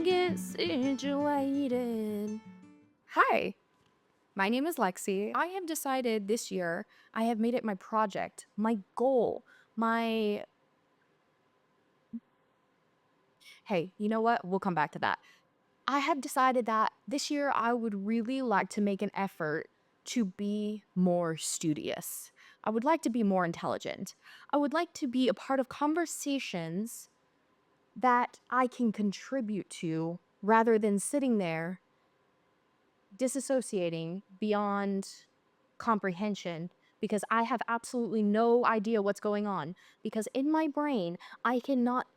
get situated. Hi, my name is Lexi. I have decided this year, I have made it my project, my goal, my... Hey, you know what? We'll come back to that. I have decided that this year I would really like to make an effort to be more studious. I would like to be more intelligent. I would like to be a part of conversations that I can contribute to rather than sitting there disassociating beyond comprehension because I have absolutely no idea what's going on. Because in my brain, I cannot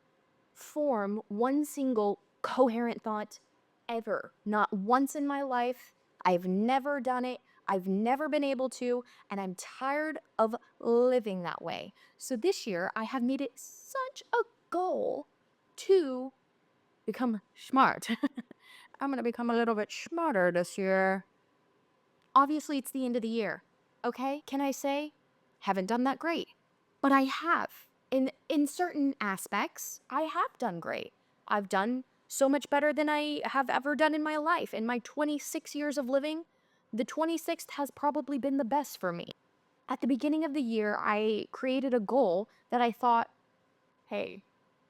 form one single coherent thought ever. Not once in my life. I've never done it. I've never been able to, and I'm tired of living that way. So this year, I have made it such a goal to become smart. I'm gonna become a little bit smarter this year. Obviously, it's the end of the year, okay? Can I say, haven't done that great, but I have. In certain aspects, I have done great. I've done so much better than I have ever done in my life. In my 26 years of living, the 26th has probably been the best for me. At the beginning of the year, I created a goal that I thought, hey,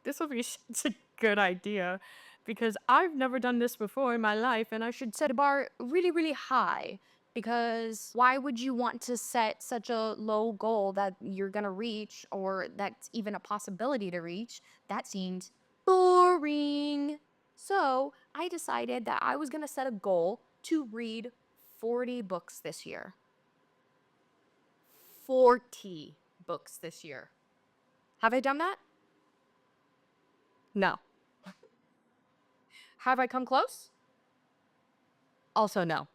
this would be such a good idea because I've never done this before in my life and I should set a bar really, really high. Because why would you want to set such a low goal that you're gonna reach or that's even a possibility to reach? That seemed boring. So I decided that I was gonna set a goal to read 40 books this year. 40 books this year. Have I done that? No. Have I come close? Also, no.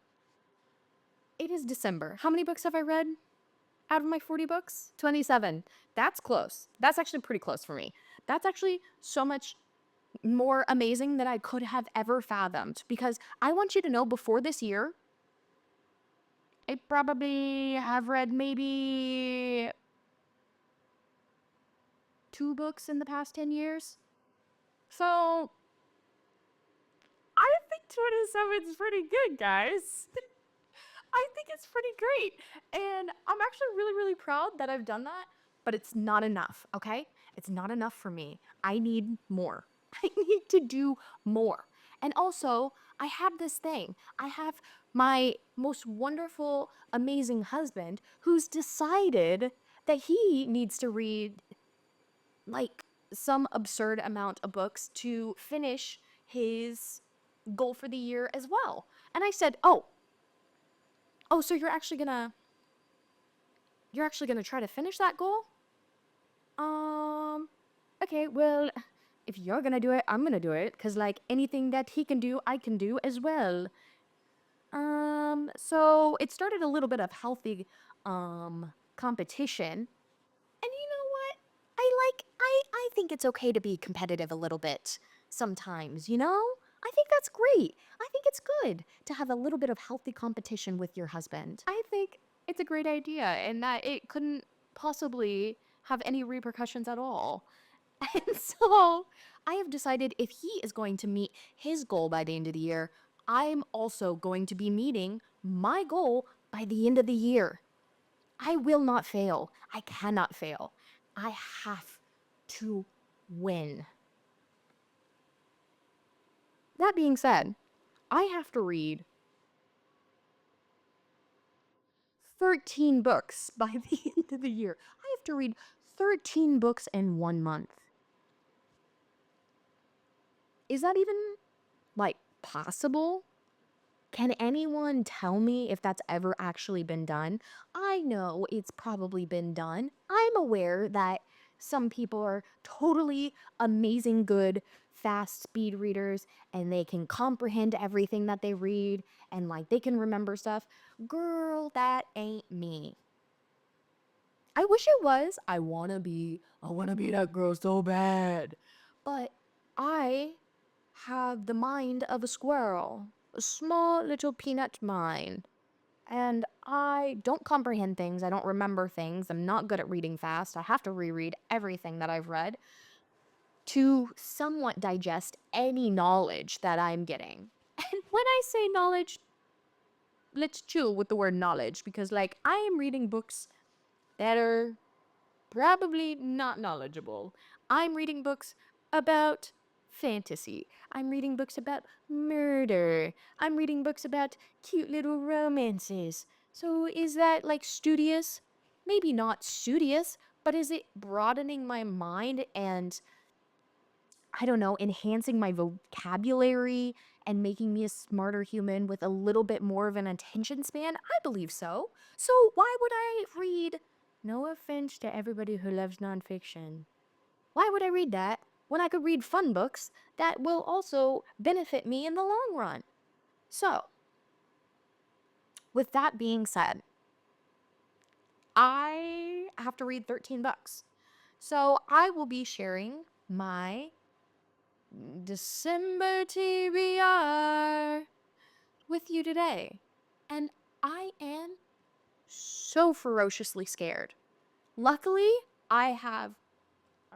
It is December. How many books have I read out of my 40 books? 27. That's close. That's actually pretty close for me. That's actually so much more amazing than I could have ever fathomed. Because I want you to know before this year, I probably have read maybe 2 books in the past 10 years. So I think 27 is pretty good, guys. I think it's pretty great. And I'm actually really, really proud that I've done that, but it's not enough, okay? It's not enough for me. I need more. I need to do more. And also, I have this thing. I have my most wonderful, amazing husband who's decided that he needs to read like some absurd amount of books to finish his goal for the year as well. And I said, "Oh, so you're actually gonna try to finish that goal? Um, okay, well, if you're gonna do it, I'm gonna do it, because, like, anything that he can do, I can do as well. So it started a little bit of healthy, competition. And you know what? I think it's okay to be competitive a little bit sometimes, you know? I think that's great. I think it's good to have a little bit of healthy competition with your husband. I think it's a great idea and that it couldn't possibly have any repercussions at all. And so I have decided if he is going to meet his goal by the end of the year, I'm also going to be meeting my goal by the end of the year. I will not fail. I cannot fail. I have to win. That being said, I have to read 13 books by the end of the year. I have to read 13 books in 1 month. Is that even, like, possible? Can anyone tell me if that's ever actually been done? I know it's probably been done. I'm aware that some people are totally amazing, good, fast speed readers and they can comprehend everything that they read and like they can remember stuff. Girl, that ain't me. I wish it was. I wanna be that girl so bad. But I have the mind of a squirrel, a small little peanut mind. And I don't comprehend things. I don't remember things. I'm not good at reading fast. I have to reread everything that I've read. to somewhat digest any knowledge that I'm getting. And when I say knowledge, let's chill with the word knowledge because, like, I am reading books that are probably not knowledgeable. I'm reading books about fantasy. I'm reading books about murder. I'm reading books about cute little romances. So is that like studious? Maybe not studious, but is it broadening my mind and, I don't know, enhancing my vocabulary and making me a smarter human with a little bit more of an attention span? I believe so. So why would I read? No offense to everybody who loves nonfiction. Why would I read that when I could read fun books that will also benefit me in the long run? So, with that being said, I have to read 13 books. So, I will be sharing my December TBR with you today. And I am so ferociously scared. Luckily, I have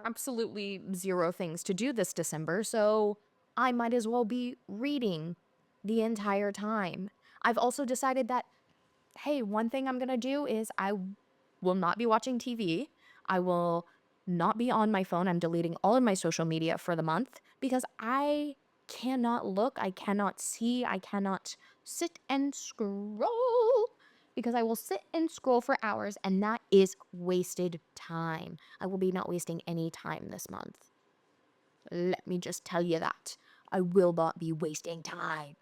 absolutely zero things to do this December, so I might as well be reading the entire time. I've also decided that, hey, one thing I'm going to do is I will not be watching TV. I will not be on my phone. I'm deleting all of my social media for the month because I cannot look, I cannot see, I cannot sit and scroll because I will sit and scroll for hours and that is wasted time. I will be not wasting any time this month. Let me just tell you that. I will not be wasting time.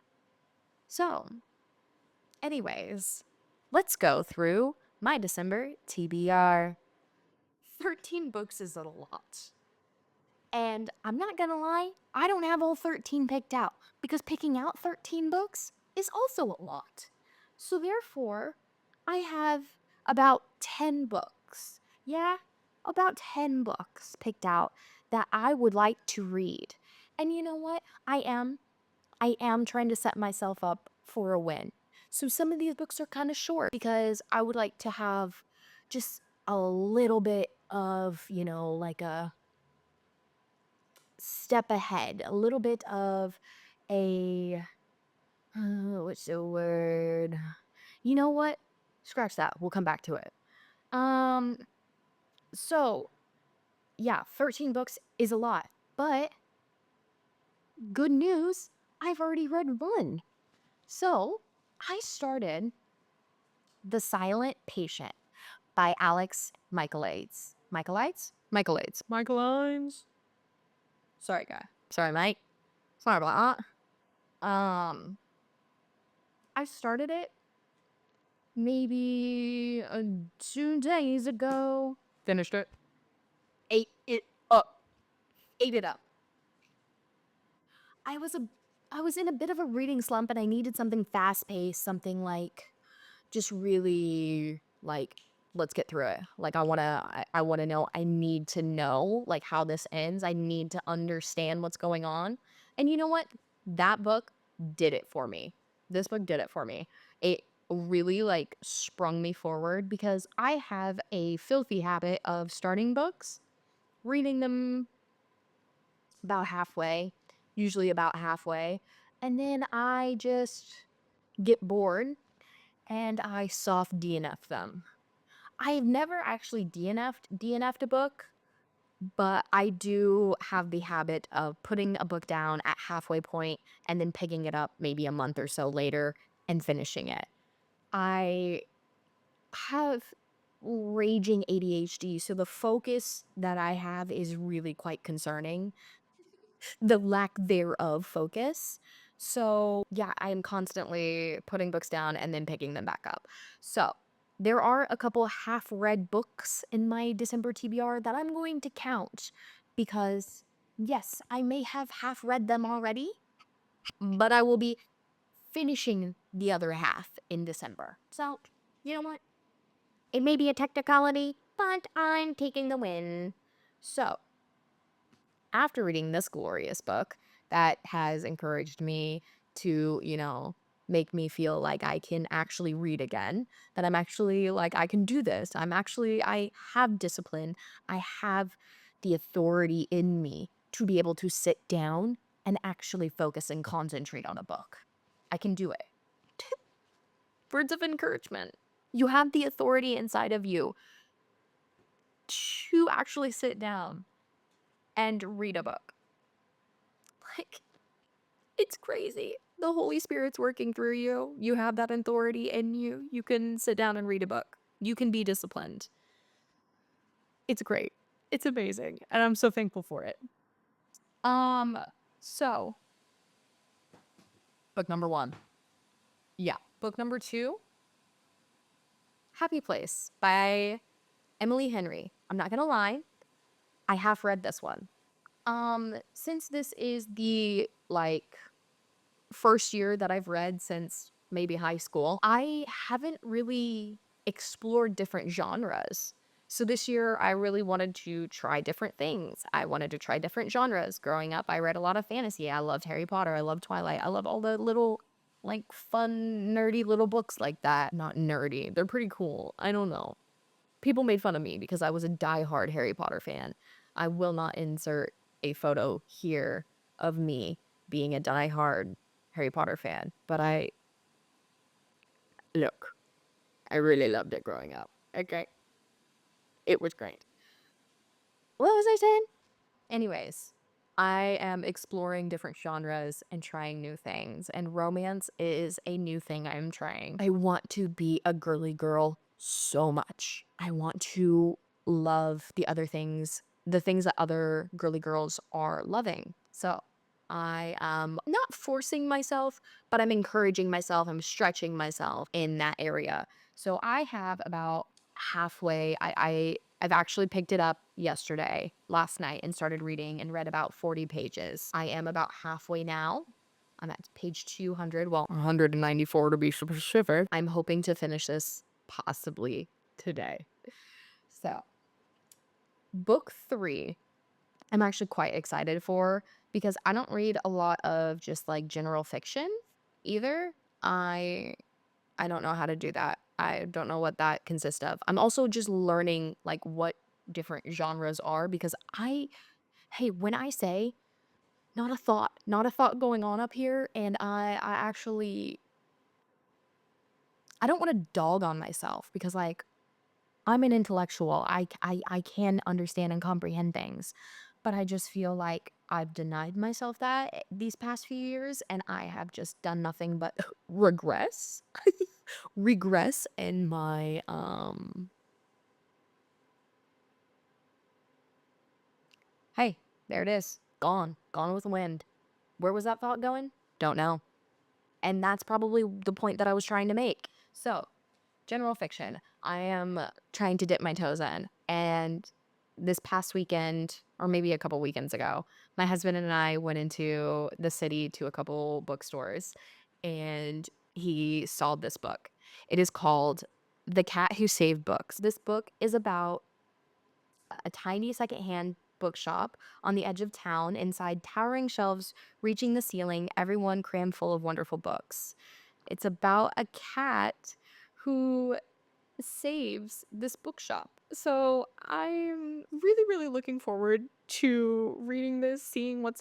So, anyways, let's go through my December TBR. 13 books is a lot. And I'm not gonna lie, I don't have all 13 picked out because picking out 13 books is also a lot. So therefore, I have about 10 books. Yeah, about 10 books picked out that I would like to read. And you know what? I am trying to set myself up for a win. So some of these books are kind of short because I would like to have just a little bit of, like a step ahead, a little bit of a what's the word? You know what? Scratch that. We'll come back to it. Um so yeah, 13 books is a lot. But good news, I've already read one. So, I started The Silent Patient by Alex Michaelides. Michaelides? Michaelides. Michaelides. Sorry, guy. Sorry, mate. Sorry about that. I started it maybe 2 days ago. Finished it. Ate it up. Ate it up. I was a I was in a bit of a reading slump and I needed something fast paced, something like just really like let's get through it. Like I want to know, I need to know like how this ends. I need to understand what's going on. And you know what? That book did it for me. This book did it for me. It really like sprung me forward because I have a filthy habit of starting books, reading them about halfway, usually about halfway, and then I just get bored and I soft DNF them. I've never actually DNF'd a book, but I do have the habit of putting a book down at halfway point and then picking it up maybe a month or so later and finishing it. I have raging ADHD, so the focus that I have is really quite concerning. The lack thereof focus. So, yeah, I am constantly putting books down and then picking them back up. So, there are a couple half-read books in my December TBR that I'm going to count because, yes, I may have half-read them already, but I will be finishing the other half in December. So, you know what? It may be a technicality, but I'm taking the win. So, after reading this glorious book that has encouraged me to, make me feel like I can actually read again, that I'm actually like, I can do this. I have discipline. I have the authority in me to be able to sit down and actually focus and concentrate on a book. I can do it. Words of encouragement. You have the authority inside of you to actually sit down and read a book. Like, it's crazy. The Holy Spirit's working through you. You have that authority in you. You can sit down and read a book. You can be disciplined. It's great. It's amazing. And I'm so thankful for it. So book number 1. Yeah. Book number 2, Happy Place by Emily Henry. I'm not gonna lie, I have read this one. Since this is the first year that I've read since maybe high school, I haven't really explored different genres. So this year, I really wanted to try different things. I wanted to try different genres. Growing up, I read a lot of fantasy. I loved Harry Potter. I loved Twilight. I love all the little, fun, nerdy little books like that. Not nerdy. They're pretty cool. I don't know. People made fun of me because I was a diehard Harry Potter fan. I will not insert a photo here of me being a diehard Harry Potter fan, but I really loved it growing up. Okay. It was great. What was I saying? Anyways, I am exploring different genres and trying new things, and romance is a new thing I'm trying. I want to be a girly girl so much. I want to love the things that other girly girls are loving. So I am not forcing myself, but I'm encouraging myself. I'm stretching myself in that area. So I have about halfway. I've actually picked it up last night, and started reading and read about 40 pages. I am about halfway now. I'm at page 200, 194 to be specific. I'm hoping to finish this possibly today. So, book 3, I'm actually quite excited for, because I don't read a lot of just general fiction either. I don't know how to do that. I don't know what that consists of. I'm also just learning what different genres are, because hey, when I say not a thought going on up here, and I actually, I don't want to dog on myself, because I'm an intellectual. I can understand and comprehend things, but I just feel like I've denied myself that these past few years, and I have just done nothing but regress. Regress in my hey, there it is. Gone with the wind. Where was that thought going? Don't know. And that's probably the point that I was trying to make. So, general fiction, I am trying to dip my toes in. And this past weekend, or maybe a couple weekends ago, my husband and I went into the city to a couple bookstores, and he saw this book. It is called The Cat Who Saved Books. This book is about a tiny secondhand bookshop on the edge of town, inside towering shelves reaching the ceiling, everyone crammed full of wonderful books. It's about a cat who saves this bookshop. So I'm really, really looking forward to reading this, seeing what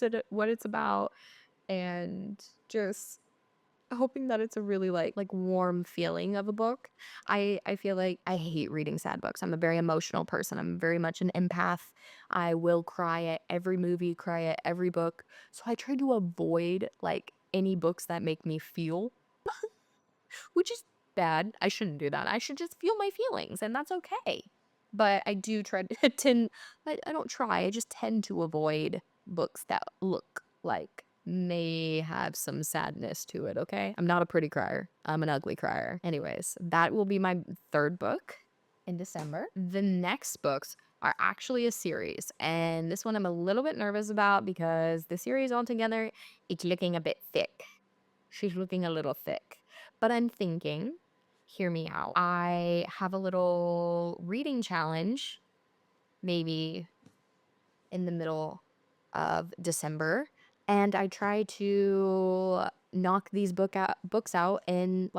it's about, and just hoping that it's a really warm feeling of a book. I feel like I hate reading sad books. I'm a very emotional person. I'm very much an empath. I will cry at every movie, cry at every book. So I try to avoid any books that make me feel, which is bad. I shouldn't do that. I should just feel my feelings, and that's okay. But I do try to tend, I don't try, I just tend to avoid books that look like may have some sadness to it, okay? I'm not a pretty crier. I'm an ugly crier. Anyways, that will be my 3rd book in December. The next books are actually a series, and this one I'm a little bit nervous about, because the series altogether, it's looking a bit thick. She's looking a little thick. But I'm thinking, hear me out. I have a little reading challenge, maybe in the middle of December, and I try to knock these books out in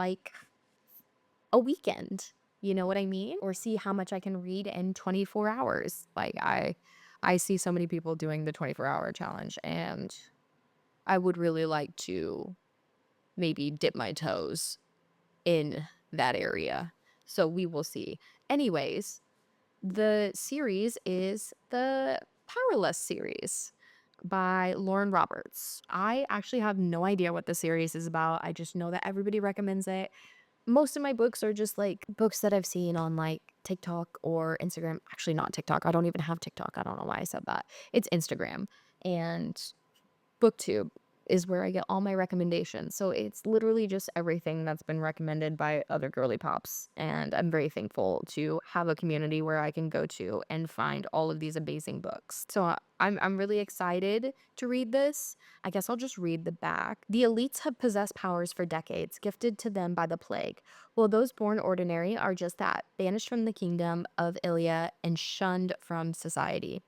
a weekend. You know what I mean? Or see how much I can read in 24 hours. I see so many people doing the 24-hour challenge, and I would really like to maybe dip my toes in that area. So we will see. Anyways, the series is the Powerless series by Lauren Roberts. I actually have no idea what the series is about. I just know that everybody recommends it. Most of my books are just like books that I've seen on like TikTok or Instagram. Actually, not TikTok. I don't even have TikTok. I don't know why I said that. It's Instagram. And booktube is where I get all my recommendations. So it's literally just everything that's been recommended by other girly pops. And I'm very thankful to have a community where I can go to and find all of these amazing books. So I'm really excited to read this. I guess I'll just read the back. The elites have possessed powers for decades, gifted to them by the plague, while those born ordinary are just that, banished from the kingdom of Ilia and shunned from society.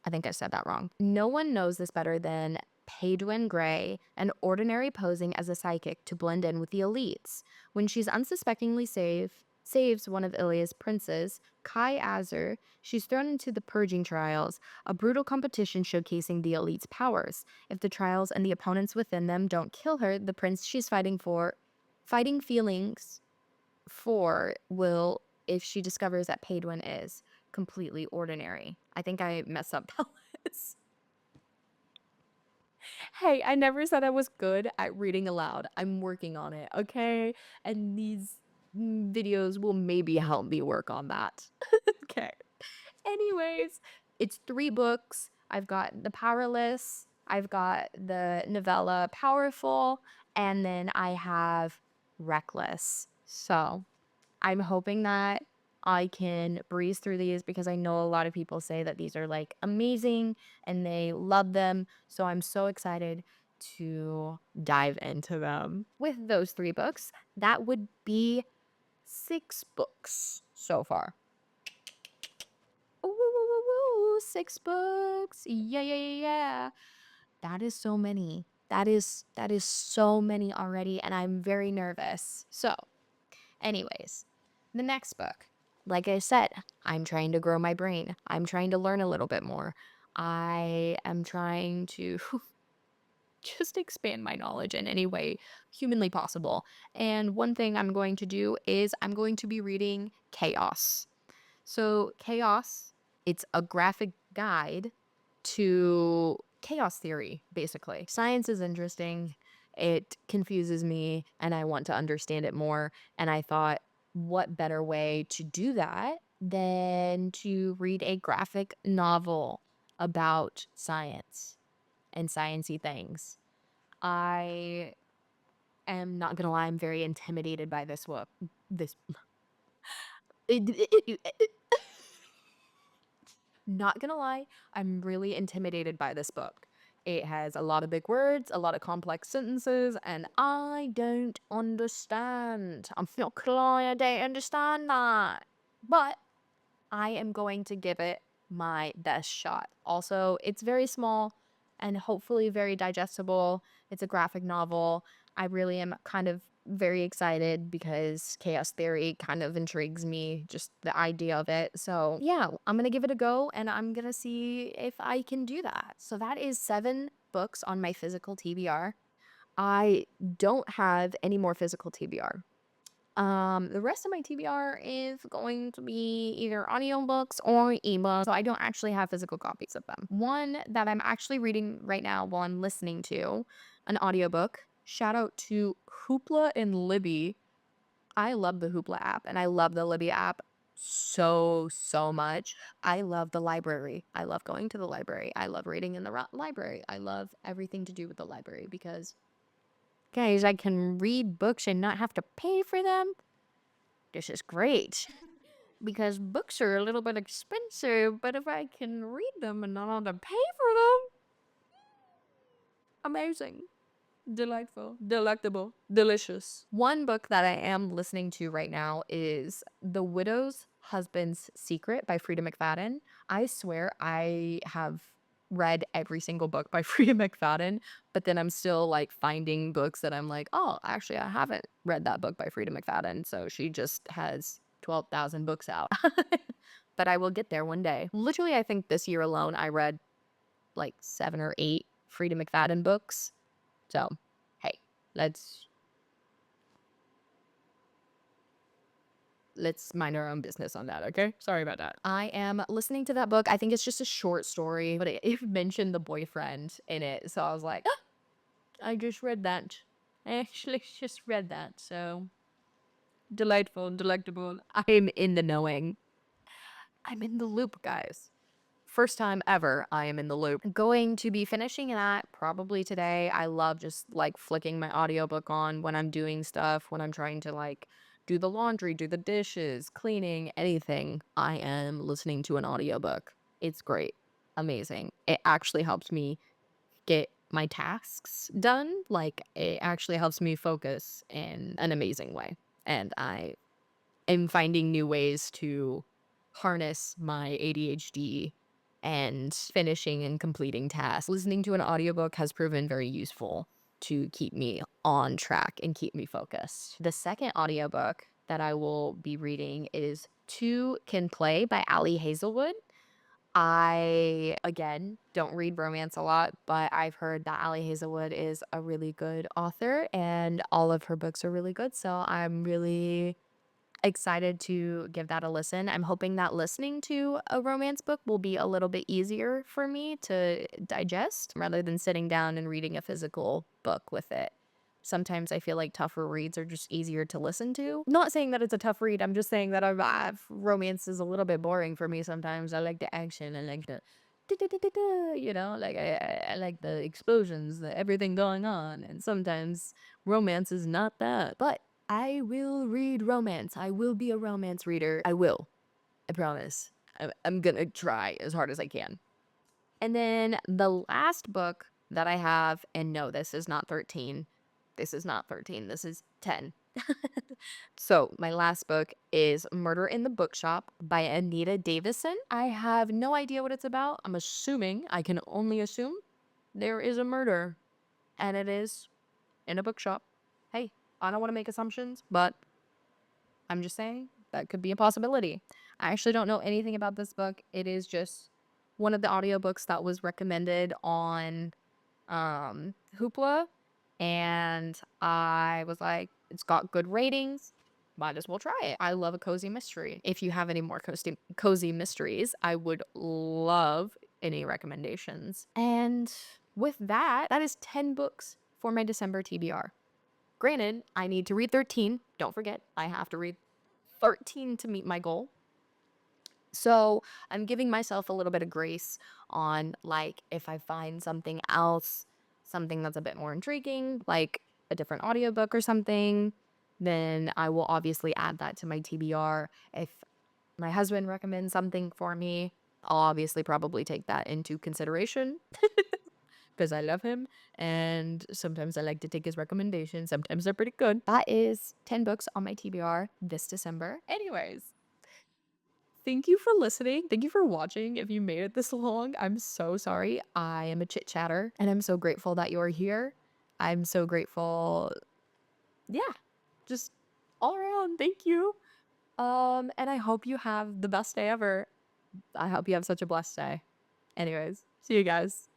I think I said that wrong. No one knows this better than Paedwyn Gray, an ordinary posing as a psychic to blend in with the elites. When she's unsuspectingly saves one of Ilia's princes, Kai Azur, she's thrown into the purging trials, a brutal competition showcasing the elite's powers. If the trials and the opponents within them don't kill her, the prince she's fighting feelings for will, if she discovers that Paedwyn is completely ordinary. I think I messed up Pellis. Hey, I never said I was good at reading aloud. I'm working on it, okay? And these videos will maybe help me work on that. Okay. Anyways, it's 3 books. I've got The Powerless, I've got the novella Powerful, and then I have Reckless. So I'm hoping that I can breeze through these because I know a lot of people say that these are like amazing and they love them. So I'm so excited to dive into them. With those 3 books, that would be 6 books so far. Ooh, 6 books. Yeah, yeah, yeah, yeah. That is so many. That is so many already, and I'm very nervous. So, anyways, the next book. Like I said, I'm trying to grow my brain. I'm trying to learn a little bit more. I am trying to just expand my knowledge in any way humanly possible. And one thing I'm going to do is I'm going to be reading Chaos. So, Chaos, it's a graphic guide to chaos theory, basically. Science is interesting. It confuses me, and I want to understand it more. And I thought, what better way to do that than to read a graphic novel about science and sciencey things? I am not gonna lie, I'm very intimidated by this book. This Not gonna lie, I'm really intimidated by this book. It has a lot of big words, a lot of complex sentences, and I don't understand. I'm not gonna lie, I don't understand that. But I am going to give it my best shot. Also, it's very small and hopefully very digestible. It's a graphic novel. I really am kind of very excited because chaos theory kind of intrigues me, just the idea of it. So, yeah, I'm going to give it a go and I'm going to see if I can do that. So, that is 7 books on my physical TBR. I don't have any more physical TBR. The rest of my TBR is going to be either audiobooks or ebooks, so I don't actually have physical copies of them. One that I'm actually reading right now while I'm listening to an audiobook. Shout out to Hoopla and Libby. I love the Hoopla app and I love the Libby app so much. I love the library. I love going to the library. I love reading in the library. I love everything to do with the library because, guys, I can read books and not have to pay for them. This is great because books are a little bit expensive, but if I can read them and not have to pay for them, amazing. Delightful, delectable, delicious. One book that I am listening to right now is The Widow's Husband's Secret by Frida McFadden. I swear I have read every single book by Frida McFadden, but then I'm still like finding books that I'm like, oh, actually, I haven't read that book by Frida McFadden. So she just has 12,000 books out. but I will get there one day. Literally, I think this year alone, I read like 7 or 8 Frida McFadden books. So, hey, let's mind our own business on that, okay? Sorry about that. I am listening to that book. I think it's just a short story, but it mentioned the boyfriend in it. So I was like, "Ah, I just read that. I actually just read that." So delightful, delectable. I'm in the knowing. I'm in the loop, guys. First time ever I am in the loop. Going to be finishing that probably today. I love just like flicking my audiobook on when I'm doing stuff, when I'm trying to like do the laundry, do the dishes, cleaning, anything. I am listening to an audiobook. It's great. Amazing. It actually helps me get my tasks done. Like it actually helps me focus in an amazing way. And I am finding new ways to harness my ADHD and finishing and completing tasks. Listening to an audiobook has proven very useful to keep me on track and keep me focused. The second audiobook that I will be reading is Two Can Play by Ali Hazelwood. I, again, don't read romance a lot, but I've heard that Ali Hazelwood is a really good author and all of her books are really good. So I'm really excited to give that a listen. I'm hoping that listening to a romance book will be a little bit easier for me to digest rather than sitting down and reading a physical book with it. Sometimes I feel like tougher reads are just easier to listen to. Not saying that it's a tough read. I'm just saying that romance is a little bit boring for me sometimes. I like the action. I like the you know, like I like the explosions, the everything going on. And sometimes romance is not that. But I will read romance. I will be a romance reader. I will. I promise. I'm gonna try as hard as I can. And then the last book that I have, and no, this is not 13. This is not 13. This is 10. So my last book is Murder in the Bookshop by Anita Davison. I have no idea what it's about. I'm assuming, I can only assume, there is a murder, and it is in a bookshop. Hey, I don't want to make assumptions, but I'm just saying that could be a possibility. I actually don't know anything about this book. It is just one of the audiobooks that was recommended on Hoopla, and I was like, it's got good ratings. Might as well try it. I love a cozy mystery. If you have any more cozy mysteries, I would love any recommendations. And with that, that is 10 books for my December TBR. Granted, I need to read 13. Don't forget, I have to read 13 to meet my goal. So I'm giving myself a little bit of grace on like if I find something else, something that's a bit more intriguing, like a different audiobook or something, then I will obviously add that to my TBR. If my husband recommends something for me, I'll obviously probably take that into consideration because I love him. And sometimes I like to take his recommendations. Sometimes they're pretty good. That is 10 books on my TBR this December. Anyways, thank you for listening. Thank you for watching. If you made it this long, I'm so sorry. I am a chit chatter and I'm so grateful that you're here. I'm so grateful. Yeah, just all around. Thank you. And I hope you have the best day ever. I hope you have such a blessed day. Anyways, see you guys.